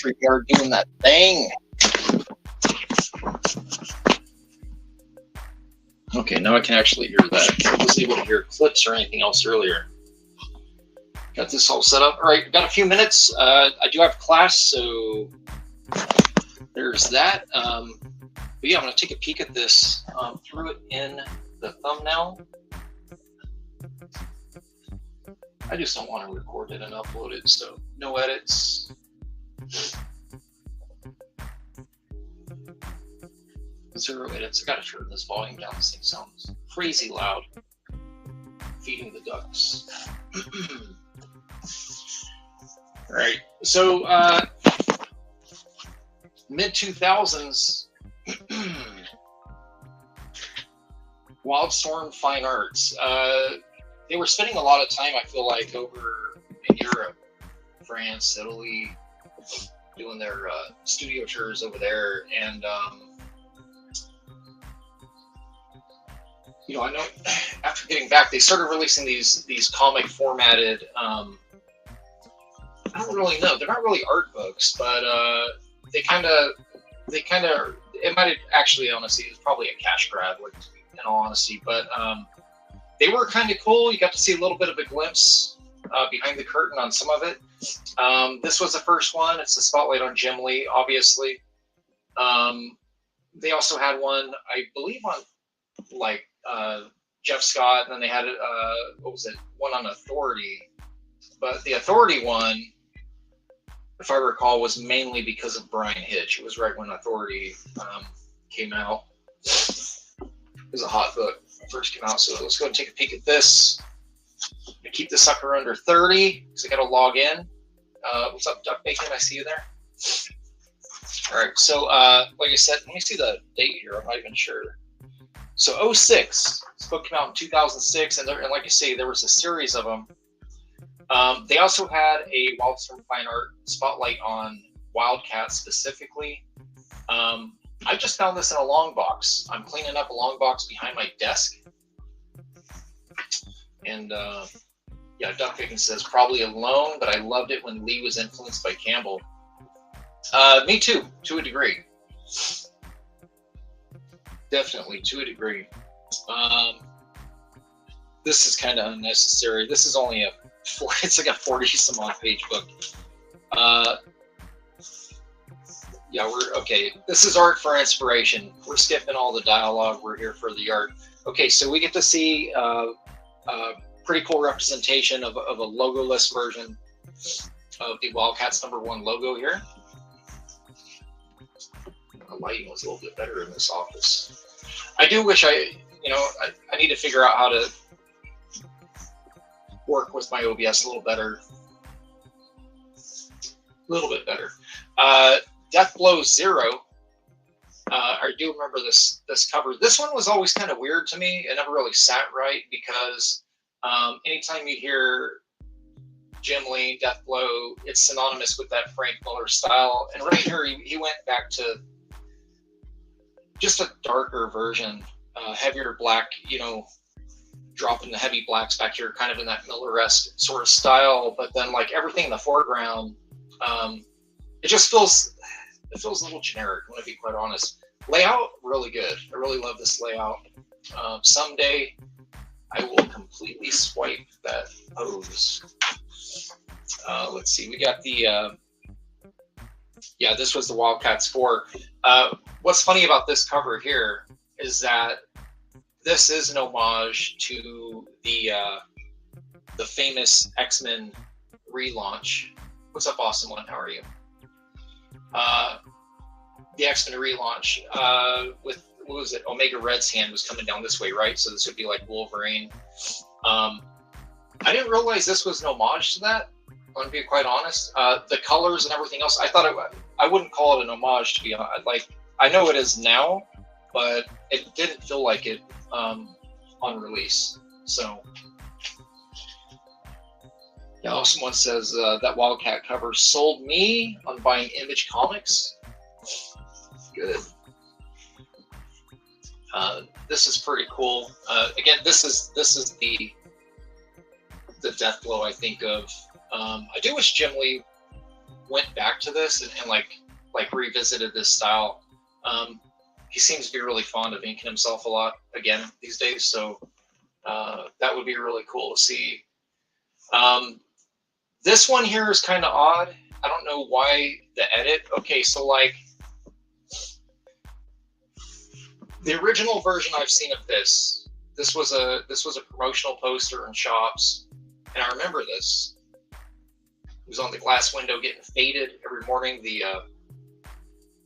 electric yard doing that thing. Okay, now I can actually hear that. I wasn't able to hear clips or anything else earlier. Got this all set up. All right, got a few minutes. I do have class, so there's that. But yeah, I'm going to take a peek at this. Threw it in the thumbnail. I just don't want to record it and upload it, so no edits. 0 edits. I gotta turn this volume down. This thing sounds crazy loud. Feeding the ducks. All right, so mid 2000s, WildStorm Fine Arts. They were spending a lot of time, I feel like, over in Europe, France, Italy, doing their studio tours over there. And, you know, I know after getting back, they started releasing these comic formatted, I don't really know, they're not really art books, but they kind of, it might have actually, honestly, it was probably a cash grab, like, in all honesty, but they were kind of cool. You got to see a little bit of a glimpse behind the curtain on some of it. This was the first one. It's the spotlight on Jim Lee, obviously. They also had one, I believe, on like Jeff Scott, and then they had what was it? One on Authority. But the Authority one, if I recall, was mainly because of Brian Hitch. It was right when Authority came out. It was a hot book when it first came out. So let's go and take a peek at this. I keep the sucker under 30 because I got to log in. What's up, Duck Bacon? I see you there. All right. So like I said, let me see the date here. I'm not even sure. So 06. This book came out in 2006, and like I say, there was a series of them. They also had a WildStorm Fine Art spotlight on Wildcats specifically. I just found this in a long box. I'm cleaning up a long box behind my desk. And yeah, Duck Bacon says probably alone, but I loved it when Lee was influenced by Campbell. Me too, to a degree. Definitely, to a degree. This is kind of unnecessary. This is only it's like a 40-some odd page book. Yeah, we're okay. This is art for inspiration. We're skipping all the dialogue. We're here for the art. Okay, so we get to see pretty cool representation of a logo-less version of the Wildcats #1 logo here. The lighting was a little bit better in this office. I do wish I need to figure out how to work with my OBS a little better. A little bit better. Deathblow 0. I do remember this cover. This one was always kind of weird to me. It never really sat right because anytime you hear Jim Lee, Deathblow, it's synonymous with that Frank Miller style. And right here, he went back to just a darker version, heavier black, dropping the heavy blacks back here, kind of in that Miller-esque sort of style. But then, like, everything in the foreground, it just feels a little generic, I want to be quite honest. Layout, really good. I really love this layout. Someday I will completely swipe that pose. Let's see, we got the, yeah, this was the Wildcats 4. What's funny about this cover here is that this is an homage to the famous X-Men relaunch. What's up, Awesome One? How are you? The X-Men relaunch with, what was it? Omega Red's hand was coming down this way, right? So this would be like Wolverine. I didn't realize this was an homage to that. I'm going to be quite honest. The colors and everything else, I thought I wouldn't call it an homage, to be honest. Like, I know it is now, but it didn't feel like it on release. So, yeah, someone says that Wildcat cover sold me on buying Image Comics. Good. This is pretty cool. Again, this is the Deathblow I think of. I do wish Jim Lee went back to this and like revisited this style. He seems to be really fond of inking himself a lot again these days, so that would be really cool to see. This one here is kind of odd. I don't know why the edit. Okay, so like the original version I've seen of this was a promotional poster in shops, and I remember this. It was on the glass window getting faded every morning. The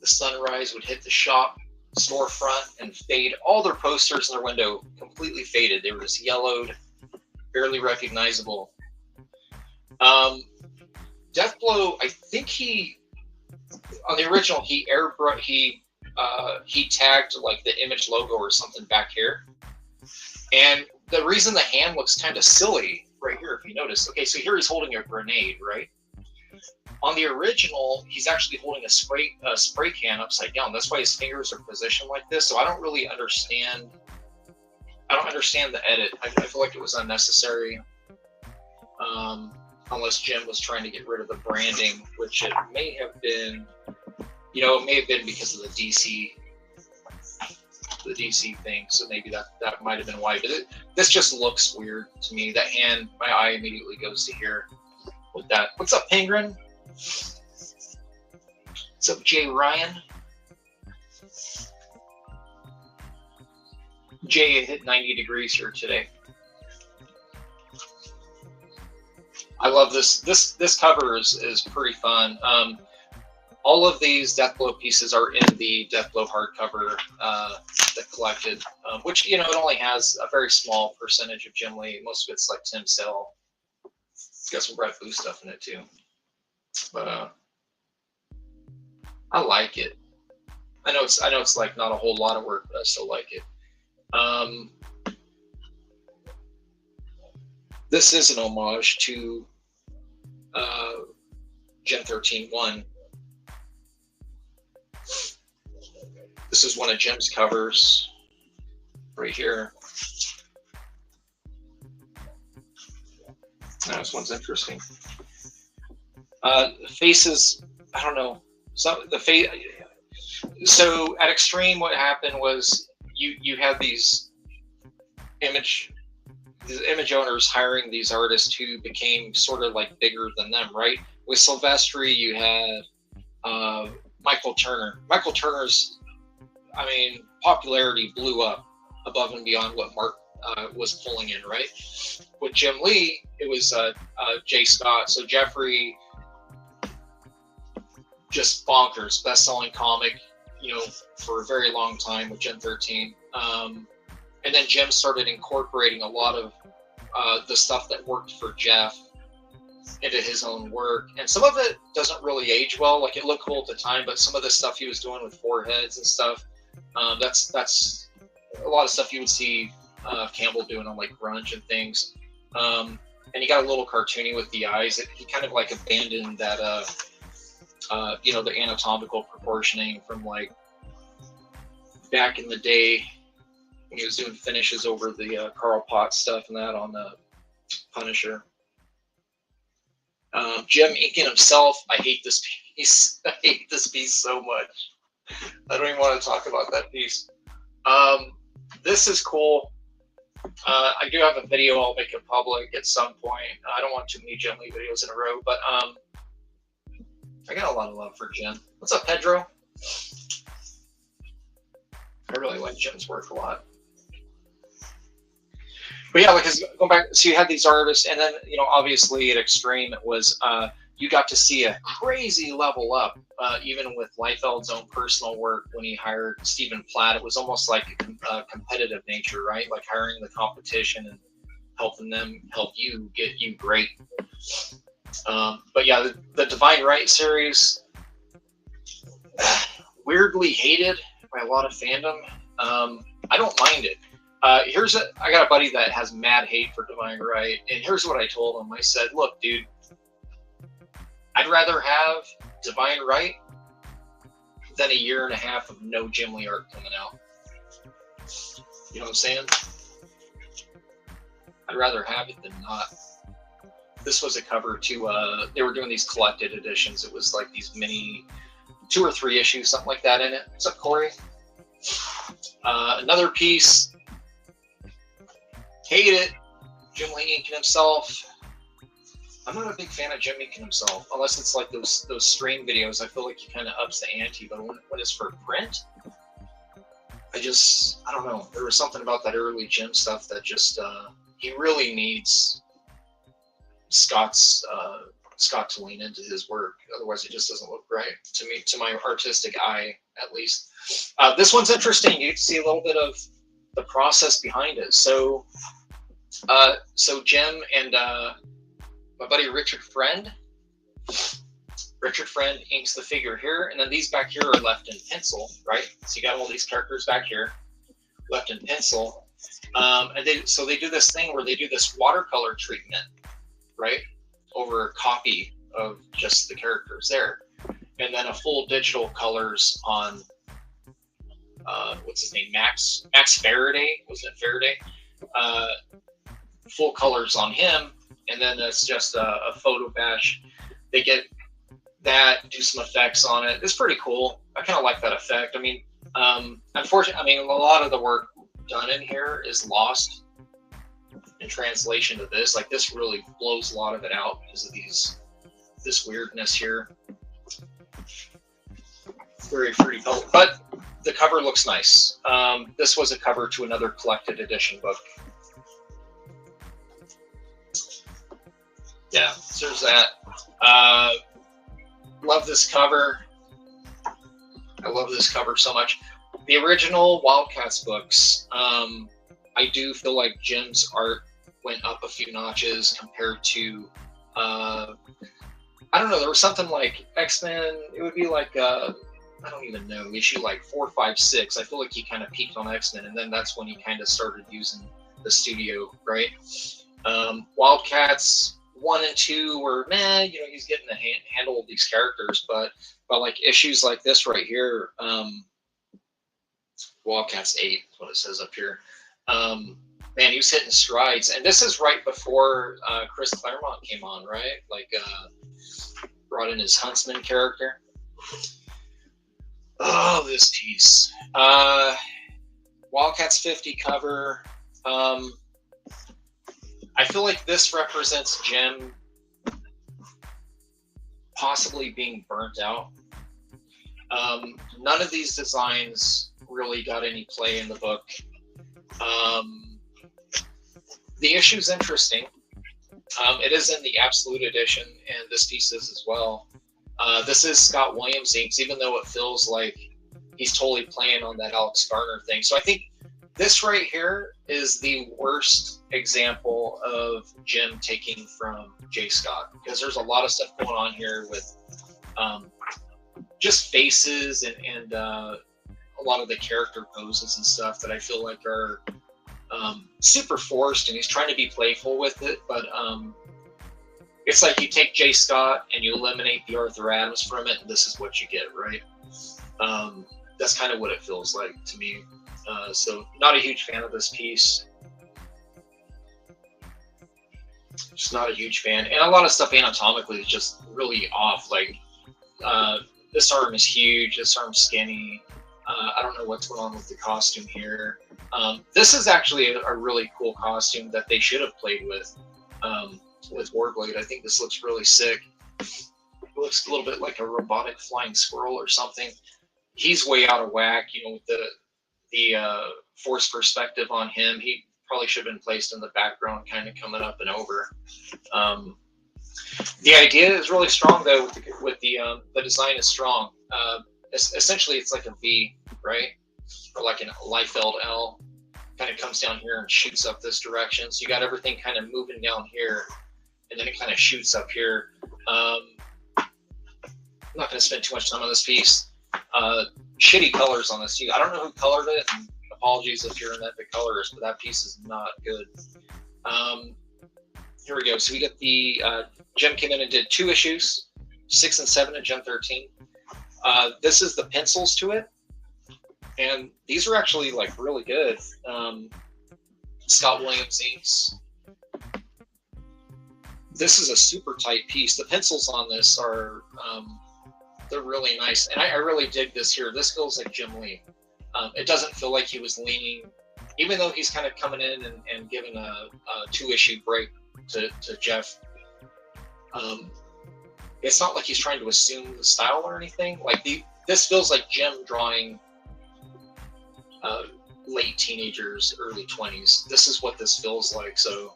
sunrise would hit the shop storefront and fade all their posters in their window completely faded. They were just yellowed, barely recognizable. Deathblow, I think on the original he tagged like the image logo or something back here. And the reason the hand looks kind of silly right here, if you notice. Okay, so here he's holding a grenade, right? On the original, he's actually holding a spray can upside down. That's why his fingers are positioned like this. So I don't really understand. I don't understand the edit. I feel like it was unnecessary. Unless Jim was trying to get rid of the branding, which it may have been. You know, it may have been because of the DC thing. So maybe that might have been why. But this just looks weird to me. That hand, my eye immediately goes to here with that. What's up, Penguin? What's up, Jay Ryan? Jay hit 90 degrees here today. I love this. This cover is pretty fun. All of these Deathblow pieces are in the Deathblow hardcover that collected, which, you know, it only has a very small percentage of Jim Lee. Most of it's like Tim Sale. It's got some Red Blue stuff in it too. But I like it. I know it's like not a whole lot of work, but I still like it. This is an homage to Gen 13-1. This is one of Jim's covers right here. Now, this one's interesting. Faces, I don't know. So at Extreme, what happened was you had these image owners hiring these artists who became sort of like bigger than them, right? With Silvestri, you had Michael Turner. Michael Turner's, popularity blew up above and beyond what Mark was pulling in, right? With Jim Lee, it was Jay Scott. So Jeffrey, just bonkers, best-selling comic, for a very long time with Gen 13. And then Jim started incorporating a lot of the stuff that worked for Jeff into his own work. And some of it doesn't really age well. Like, it looked cool at the time, but some of the stuff he was doing with foreheads and stuff, that's a lot of stuff you would see Campbell doing on like grunge and things. And he got a little cartoony with the eyes. He kind of like abandoned that, the anatomical proportioning from like back in the day when he was doing finishes over the Carl Potts stuff and that on the Punisher. Jim inking himself. I hate this piece. I hate this piece so much. I don't even want to talk about that piece. This is cool. I do have a video I'll make it public at some point. I don't want too many Jim Lee videos in a row, but I got a lot of love for Jim. What's up, Pedro? I really like Jim's work a lot. But yeah, because going back, so you had these artists, and then, obviously at Extreme, it was, you got to see a crazy level up, even with Liefeld's own personal work when he hired Stephen Platt. It was almost like a competitive nature, right? Like hiring the competition and helping them help you get you great. But yeah, the Divine Right series, weirdly hated by a lot of fandom. I don't mind it. I got a buddy that has mad hate for Divine Right, and here's what I told him. I said, look, dude, I'd rather have Divine Right than a year and a half of no Jim Lee art coming out. You know what I'm saying? I'd rather have it than not. this was a cover to, they were doing these collected editions. It was like these mini 2 or 3 issues, something like that in it. What's up, Corey? Another piece. Hate it. Jim Lee inking himself. I'm not a big fan of Jim inking himself, unless it's like those stream videos. I feel like he kind of ups the ante, but when it's for print, I don't know. There was something about that early Jim stuff that just, he really needs Scott to lean into his work. Otherwise, it just doesn't look right to me, to my artistic eye, at least. This one's interesting. You can see a little bit of the process behind it. So Jim and my buddy Richard Friend inks the figure here, and then these back here are left in pencil, right? So you got all these characters back here left in pencil, and they do this thing where they do this watercolor treatment, right, over a copy of just the characters there, and then a full digital colors on what's his name, Max Faraday, was it Faraday? Full colors on him, and then it's just a photo bash. They get that, do some effects on it. It's pretty cool. I kind of like that effect. I mean, unfortunately, a lot of the work done in here is lost in translation to this. Like, this really blows a lot of it out because of this weirdness here. Very fruity color, but the cover looks nice. This was a cover to another collected edition book. Yeah, so there's that. Love this cover. I love this cover so much. The original Wildcats books, I do feel like Jim's art went up a few notches compared to, I don't know, there was something like X-Men, it would be like, I don't even know, issue like 4, 5, 6. I feel like he kind of peaked on X-Men, and then that's when he kind of started using the studio, right? Wildcats 1 and 2 were, man, you know, he's getting the handle of these characters, but like issues like this right here, Wildcats 8 is what it says up here. Man, he was hitting strides, and this is right before Chris Claremont came on, right? Like, brought in his Huntsman character. Oh, this piece. Wildcats 50 cover. I feel like this represents Jim possibly being burnt out. None of these designs really got any play in the book. The issue's interesting. It is in the Absolute Edition, and this piece is as well. This is Scott Williams inks, even though it feels like he's totally playing on that Alex Garner thing. So I think this right here is the worst example of Jim taking from J. Scott, because there's a lot of stuff going on here with just faces and a lot of the character poses and stuff that I feel like are super forced, and he's trying to be playful with it, but it's like you take J. Scott and you eliminate the Arthur Adams from it, and this is what you get, right? That's kind of what it feels like to me. So not a huge fan of this piece. Just not a huge fan. And a lot of stuff anatomically is just really off. Like, this arm is huge, this arm's skinny. I don't know what's going on with the costume here. This is actually a really cool costume that they should have played with Warblade. I think this looks really sick. It looks a little bit like a robotic flying squirrel or something. He's way out of whack, you know, with the force perspective on him. He probably should have been placed in the background, kind of coming up and over. The idea is really strong, though. With the design is strong. Essentially, it's like a V, right? Or like an Liefeld L. Kind of comes down here and shoots up this direction. So you got everything kind of moving down here, and then it kind of shoots up here. I'm not going to spend too much time on this piece. Shitty colors on this too. I don't know who colored it, and apologies if you're an epic colorist, but that piece is not good. Here we go. So we got the Jim came in and did 2 issues, 6 and 7 of Jim 13. This is the pencils to it, and these are actually like really good. Scott Williams inks. This is a super tight piece. The pencils on this are, they're really nice. And I really dig this here. This feels like Jim Lee. It doesn't feel like he was leaning, even though he's kind of coming in and giving a 2-issue break to Jeff. It's not like he's trying to assume the style or anything. Like this feels like Jim drawing late teenagers, early 20s. This is what this feels like. So,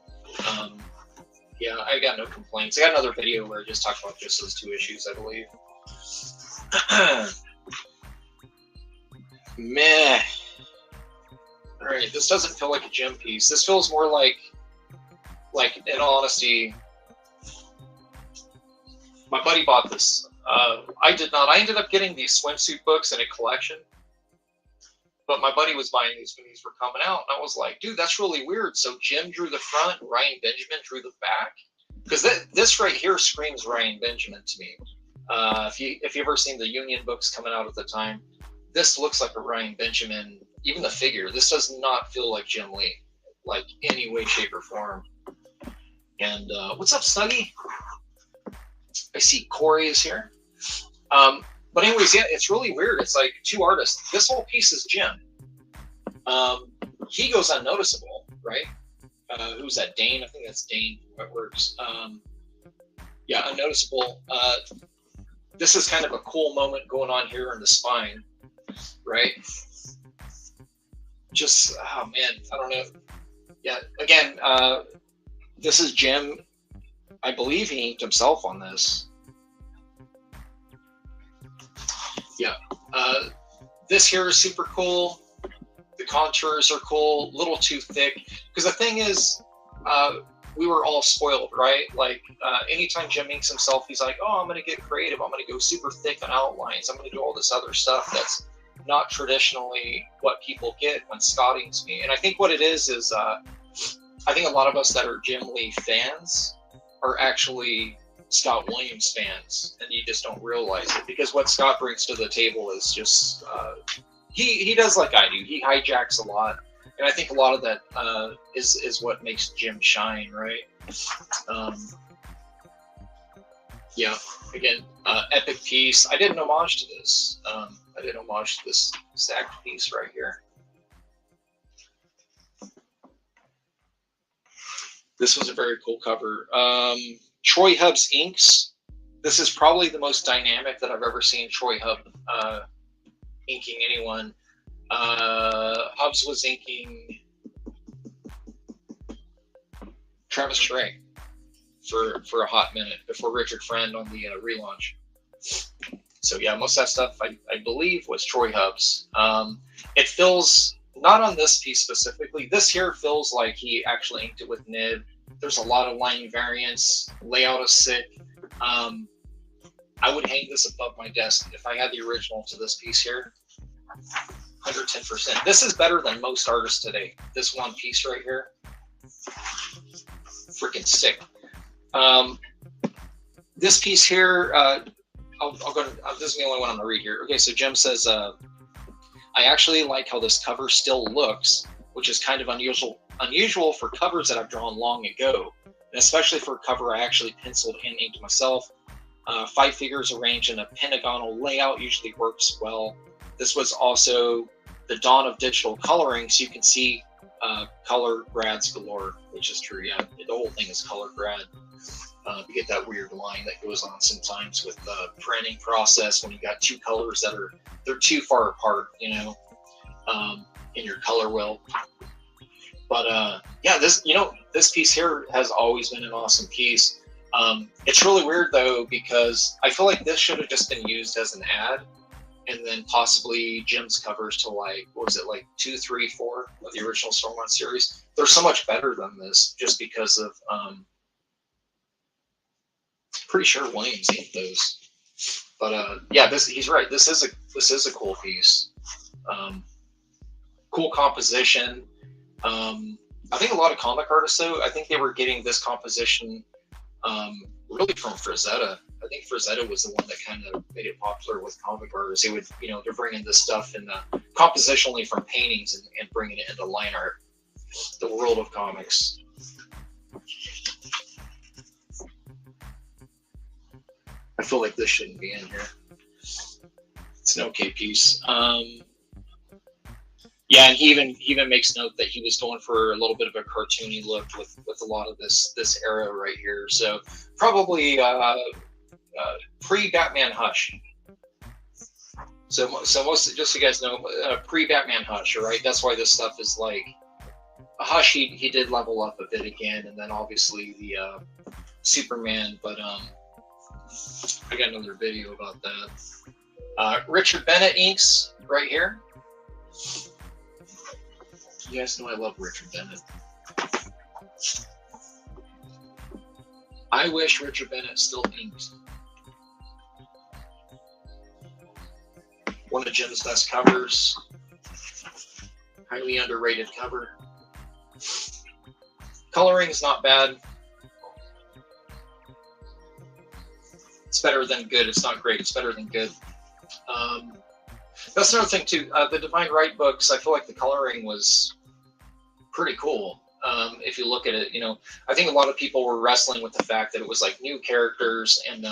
yeah, I got no complaints. I got another video where I just talked about just those 2 issues, I believe. Meh. All right, this doesn't feel like a Jim piece. This feels more like in all honesty, my buddy bought this. I did not. I ended up getting these swimsuit books in a collection, but my buddy was buying these when these were coming out, and I was like, dude, that's really weird. So Jim drew the front, Ryan Benjamin drew the back, because this right here screams Ryan Benjamin to me. If you ever seen the Union books coming out at the time, this looks like a Ryan Benjamin. Even the figure, this does not feel like Jim Lee, like any way, shape, or form. And what's up, Snuggy? I see Corey is here. But anyways, yeah, it's really weird. It's like 2 artists. This whole piece is Jim. He goes unnoticeable, right? Who's that? Dane? I think that's Dane. What works? Yeah, unnoticeable. This is kind of a cool moment going on here in the spine, right? Just, oh man, I don't know. Yeah, again, this is Jim. I believe he inked himself on this. Yeah. This here is super cool. The contours are cool, a little too thick. Because the thing is, we were all spoiled, right? Like, anytime Jim inks himself, he's like, oh, I'm going to get creative. I'm going to go super thick on outlines. I'm going to do all this other stuff that's not traditionally what people get when Scott inks me. And I think what it is I think a lot of us that are Jim Lee fans are actually Scott Williams fans, and you just don't realize it, because what Scott brings to the table is just he does like I do. He hijacks a lot, and I think a lot of that is what makes Jim shine, right? Yeah, again, epic piece. I did an homage to this. I did an homage to this stacked piece right here. This was a very cool cover. Troy Hubbs inks. This is probably the most dynamic that I've ever seen Troy Hubb inking anyone. Hubbs was inking Travis Schrag for a hot minute before Richard Friend on the relaunch. So yeah, most of that stuff I believe was Troy Hubbs. It feels, not on this piece specifically, this here feels like he actually inked it with nib. There's a lot of line variance. Layout is sick. I would hang this above my desk if I had the original to this piece here. 110%. This is better than most artists today. This one piece right here. Freaking sick. This piece here, I'll go to, this is the only one I'm going to read here. Okay, so Jim says, I actually like how this cover still looks, which is kind of unusual for covers that I've drawn long ago, and especially for a cover I actually penciled and inked myself. 5 figures arranged in a pentagonal layout usually works well. This was also the dawn of digital coloring, so you can see color grads galore, which is true. Yeah, the whole thing is color grad. You get that weird line that goes on sometimes with the printing process when you got 2 colors that they're too far apart, you know, in your color wheel. But yeah, this piece here has always been an awesome piece. It's really weird though, because I feel like this should have just been used as an ad, and then possibly Jim's covers to like, what was it, like 2, 3, 4 of the original Storm 1 series. They're so much better than this, just because of pretty sure Williams inked those. But yeah, he's right. This is a cool piece. Cool composition. I think a lot of comic artists though, I think they were getting this composition really from Frazetta. I think Frazetta was the one that kind of made it popular with comic artists. They would, they're bringing this stuff in compositionally from paintings and bringing it into line art. The world of comics. I feel like this shouldn't be in here. It's an okay piece. Yeah, and he even makes note that he was going for a little bit of a cartoony look with a lot of this era right here. So probably pre-Batman Hush. So most, just so you guys know, pre-Batman Hush, all right? That's why this stuff is like Hush. He did level up a bit again, and then obviously the Superman. But I got another video about that. Richard Bennett inks right here. You guys know I love Richard Bennett. I wish Richard Bennett still inked. One of Jim's best covers. Highly underrated cover. Coloring is not bad. It's better than good. It's not great. It's better than good. That's another thing too. The Divine Right books, I feel like the coloring was pretty cool. If you look at it, you know, I think a lot of people were wrestling with the fact that it was like new characters, and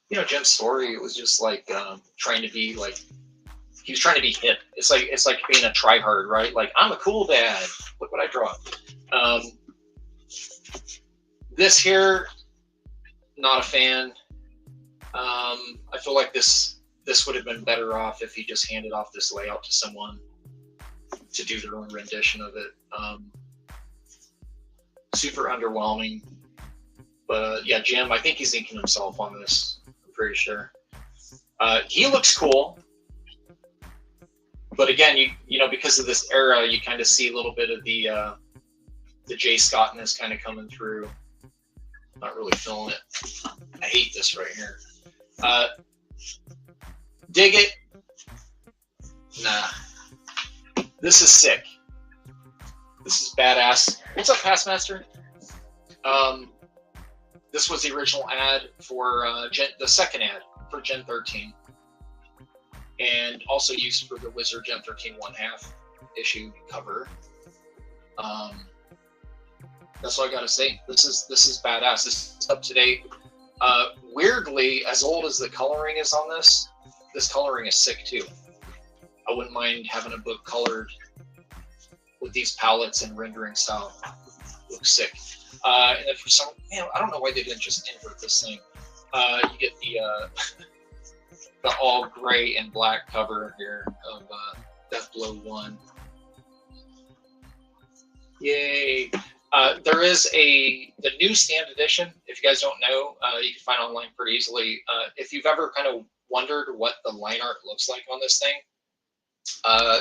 you know, Jim's story, it was just like trying to be like, he was trying to be hip. It's like being a tryhard, right? Like, I'm a cool dad. Look what I draw. This here, not a fan. I feel like this would have been better off if he just handed off this layout to someone to do their own rendition of it. Super underwhelming. But yeah, Jim, I think he's inking himself on this. I'm pretty sure. He looks cool. But again, you know, because of this era, you kind of see a little bit of the J. Scottness kind of coming through. Not really feeling it. I hate this right here. Dig it? Nah. This is sick. This is badass. What's up, Pastmaster? This was the original ad for the second ad for Gen 13. And also used for the Wizard Gen 13 1/2 issue cover. That's what I gotta say. This is badass. This is up to date. Weirdly, as old as the coloring is on this coloring is sick too. I wouldn't mind having a book colored with these palettes and rendering style. Looks sick. And then for some, man, I don't know why they didn't just invert this thing. You get the all gray and black cover here of Deathblow 1. Yay! There is the newsstand edition. If you guys don't know, you can find online pretty easily. If you've ever kind of wondered what the line art looks like on this thing,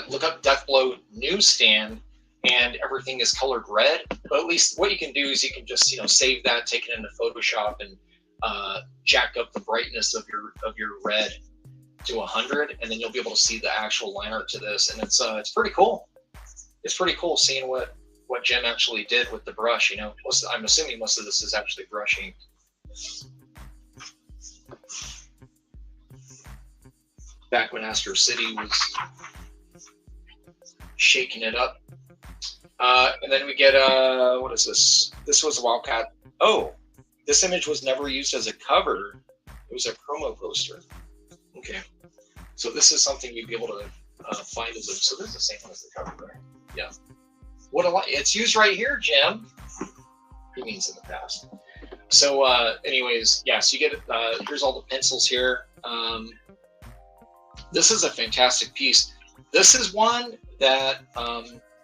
look up Deathblow newsstand, and everything is colored red. But at least what you can do is you can just, you know, save that, take it into Photoshop, and jack up the brightness of your red to 100, and then you'll be able to see the actual line art to this, and it's pretty cool. It's pretty cool seeing what Jim actually did with the brush. You know, I'm assuming most of this is actually brushing. Back when Astro City was shaking it up. And then we get, what is this? This was Wildcat. Oh, this image was never used as a cover. It was a promo poster. Okay. So this is something you'd be able to find as a, so this is the same one as the cover, right? Yeah. It's used right here, Jim. He means in the past. So anyways, yeah, so you get, here's all the pencils here. This is a fantastic piece. This is one that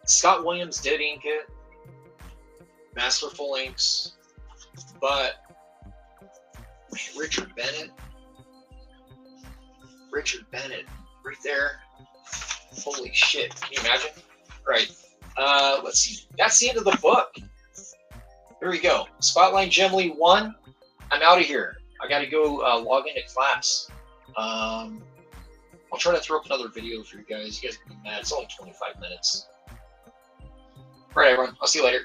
Scott Williams did ink it. Masterful inks. But man, Richard Bennett right there. Holy shit, can you imagine? Right. Let's see. That's the end of the book. Here we go. Spotlight Jim Lee 1. I'm out of here. I got to go log into class. I'll try to throw up another video for you guys. You guys can be mad. It's only 25 minutes. All right, everyone. I'll see you later.